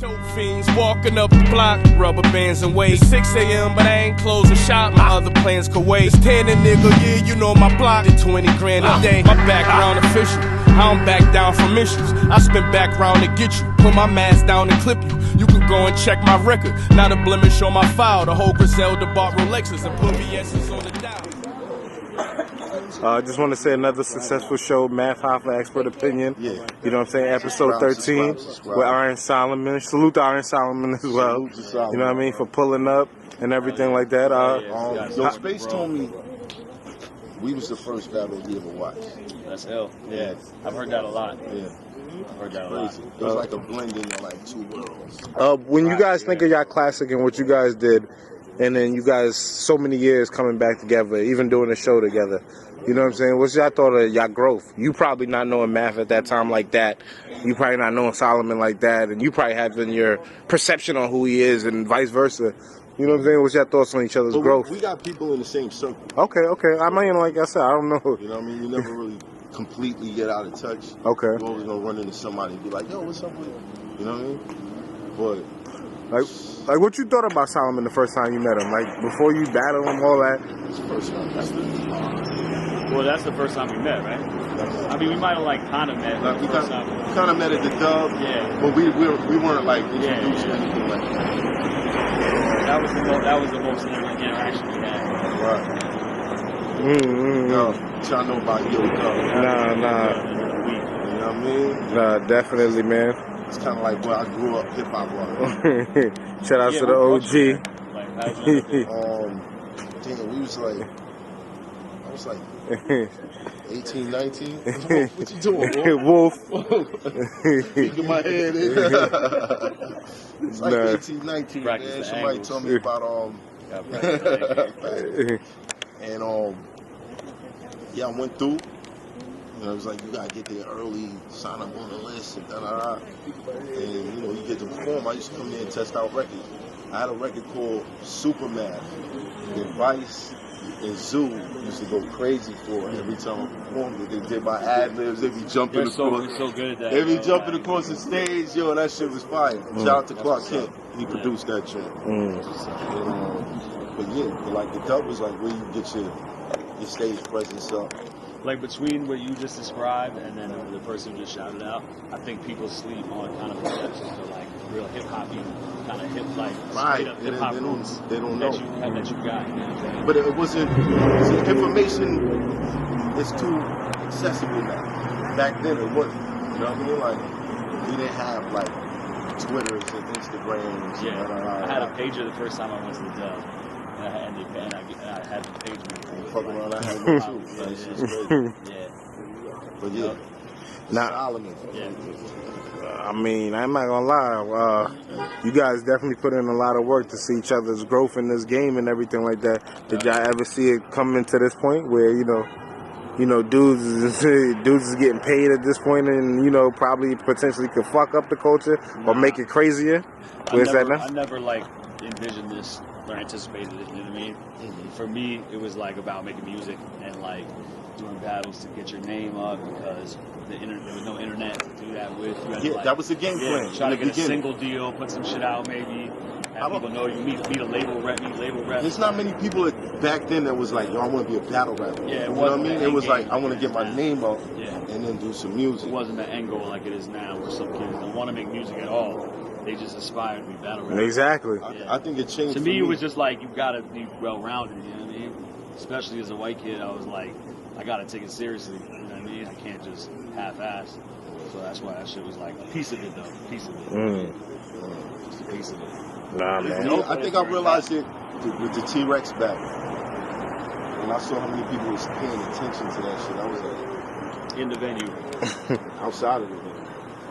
Dope fiends walking up the block, rubber bands and weight. It's 6 a.m. but I ain't closing shop, my other plans could wait. It's 10 a nigga, yeah, you know my block. Did 20 grand a day, my background official. I don't back down from issues, I spin background to get you. Put my mask down and clip you. You can go and check my record, not a blemish on my file. The whole Griselda bought Rolexes and put VS's on the dial. I just want to say another successful show, Math Hoffa Expert Opinion. Yeah. You know what I'm saying? Episode 13 with Iron Solomon. Salute to Iron Solomon as well. You know what I mean? For pulling up and everything like that. Yo, Space told me we was the first battle he ever watched. That's ill. Yeah. I've heard that a lot. Yeah. I've heard that a lot. It was like a blending of like two worlds. When you guys think of y'all classic and what you guys did, and then you guys so many years coming back together, even doing a show together, you know what I'm saying? What's y'all thought of y'all growth? You probably not knowing Math at that time like that. You probably not knowing Solomon like that, and you probably having your perception on who he is and vice versa. You know what I'm saying? What's your thoughts on each other's growth? We got people in the same circle. Okay. I mean, like I said, I don't know. You know what I mean? You never really completely get out of touch. Okay. You're always gonna run into somebody and be like, yo, what's up with you? You know what I mean? But like what you thought about Solomon the first time you met him? Like before you battled him, all that? it's the first time. That's the first time we met, right? I mean, we might have like kind of met. Like, we kind of met at the Dub. Yeah. But we weren't like introduced or anything like that. That was the most interaction we had. Right. Yo, y'all know about Yo Dub. Nah. You know what I mean? Nah, definitely, man. It's kind of like where I grew up, hip hop wise. Shout out to the OG. Damn, we was like, I was like 18, 19. What you doing, Wolf? Thinking my head in. It's like 18, 19, man. Somebody told me about and yeah, I went through. You know, it was like, you gotta get there early, sign up on the list, and da-da-da. And, you know, you get to perform. I used to come there and test out records. I had a record called Super Math. And Vice and Zoo used to go crazy for it every time I performed it. They did my ad-libs, they be jumping across. We're so good at that. They be jumping across the stage, yo, that shit was fire. Shout out to Clark Kent. He produced that shit. But yeah, like the Dub was like where you get your stage presence up. Like between what you just described and then the person who just shouted out, I think people sleep on kind of perceptions of like real hip hoppy, kind of hip like straight up hip hop roots. They don't know that you got. You know? But it wasn't. See, information is too accessible now. Back then it wasn't. You know what I mean? Like we didn't have like Twitters and Instagrams. Yeah, I had a pager the first time I went to the Dub. And I had the page. Fuck around, I had one too. That's just crazy. Yeah. But yeah. Solomon. Yeah. I mean, I'm not gonna lie. You guys definitely put in a lot of work to see each other's growth in this game and everything like that. Did y'all ever see it coming to this point where dudes is getting paid at this point and probably potentially could fuck up the culture or make it crazier? I never like envisioned this or anticipated it. You know what I mean? For me, it was like about making music and like doing battles to get your name up because there was no internet to do that with. You had to, like, that was the game plan. Try to get a single deal, put some shit out maybe. Have people know you meet a label rep, There's not many people back then that was like, yo, I want to be a battle rapper. Yeah, you know what I mean? It was like, I want to get my name up and then do some music. It wasn't the end goal like it is now where some kids don't want to make music at all. They just aspire to be battle rappers. Exactly. I think it changed. To me, it was just like, you got to be well-rounded, you know what I mean? Especially as a white kid, I was like, I got to take it seriously, you know what I mean? I can't just half-ass. So that's why that shit was like a piece of it, though. A piece of it. Just a piece of it. Nah, man. I think I realized it with the T-Rex back. When I saw how many people was paying attention to that shit, I was like... In the venue. Outside of the venue.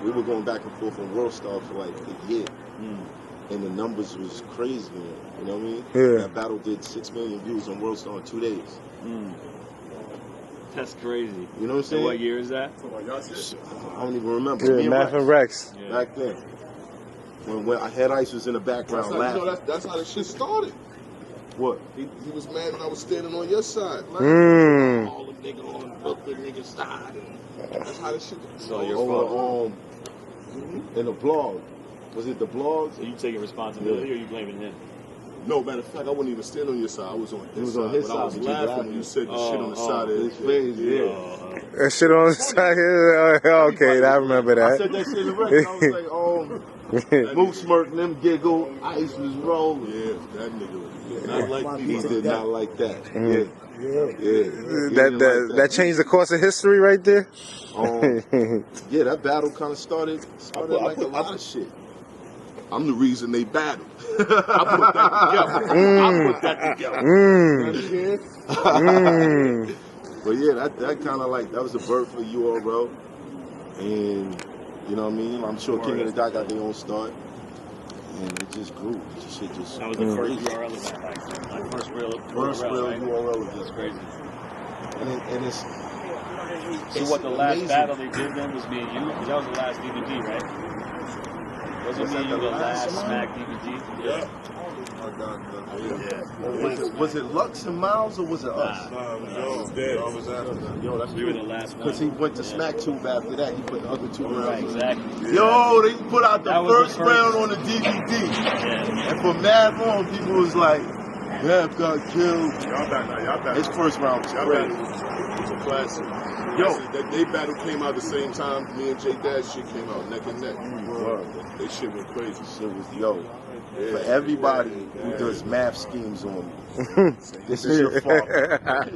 We were going back and forth on World Star for like a year. And the numbers was crazy, man. You know what I mean? Yeah. That battle did 6 million views on World Star in 2 days. That's crazy. You know what I'm saying? So what year is that? I don't even remember. Yeah, Math and Rex. Back then. When I had Ice was in the background laughing. That's how the shit started. What? He was mad when I was standing on your side. All the niggas on the niggas side. That's how the shit started. So in the blog, Was it the blogs? Are you taking responsibility or are you blaming him? No, matter of fact, I wasn't even standing on your side. I was on his side. On his but side, I was laughing when you said the shit on the side of his face. Yeah. That shit on the side here. Okay, I remember that. I said that shit in the record. I was like, Moose smirked, them giggle, Ice was rolling. Yeah, that nigga did not like me. He did not like that. That changed the course of history right there. Yeah, that battle kind of started like a lot of shit. I'm the reason they battled. I put that together. But yeah, that kind of like, that was the birth of URL. And, you know what I mean? I'm sure King of the Dot got their own start. And it just grew. Shit just That was the first URL event, like first real right? URL was That's crazy. And it's So what, the last battle they did then was me and you? Because that was the last DVD, right? Wasn't me and you the last Smack DVD? Yeah. Was it Lux and Miles or was it us? Yo, that's we were the last one. Because he went to Smack Tube after that. He put the other 2 rounds. Right, exactly. Yo, they put out the first the first round on the DVD. Yeah. And from that on, people was like, Mav got killed. Y'all back. His first round was crazy. It was a classic. Yo, that they battle came out the same time. Me and J Dash shit came out neck and neck. They shit went crazy. Shit was For everybody who does math schemes on me, this is your father. Okay,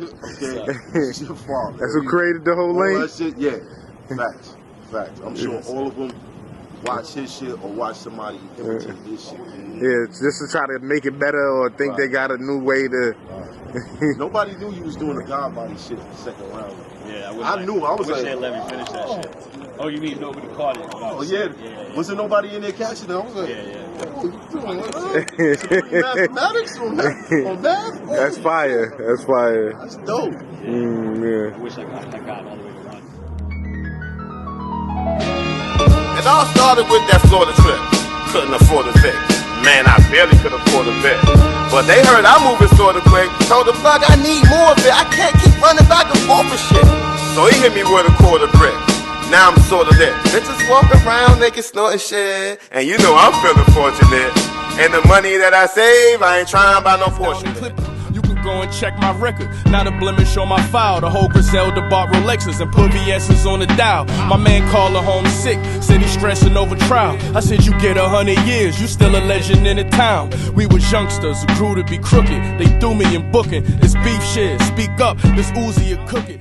this is your father. That's who created the whole lane. That shit, yeah. Facts. I'm sure all of them watch his shit or watch somebody imitate his shit. Yeah, just to try to make it better or think they got a new way to. Nobody knew you was doing the God body shit in the second round. Yeah, I knew. I was wish like, they let me finish that shit. Oh, you mean nobody caught it? Oh yeah. Wasn't nobody in there catching it? I was like, Oh, you doing mathematics on math? That's fire. That's fire. That's dope. Yeah. I wish I got all the way to run. It all started with that Florida trip. Couldn't afford a Vic. Man, I barely could afford a Vic. But they heard I'm moving sorta quick. Told the plug I need more of it. I can't keep running back and forth for shit. So he hit me with a quarter brick. Now I'm sorta lit. Bitches walk around naked snorting shit. And you know I'm feeling fortunate. And the money that I save, I ain't trying to buy no portion. You can go and check my record. Not a blemish on my file. The whole Griselda bought Rolexes and put VS's on the dial. My man called her home sick, said he's stressing over trial. I said, you get 100 years, you still a legend in the town. We was youngsters who grew to be crooked. They threw me in booking. It's beef shit, speak up, this Uzi a cook it.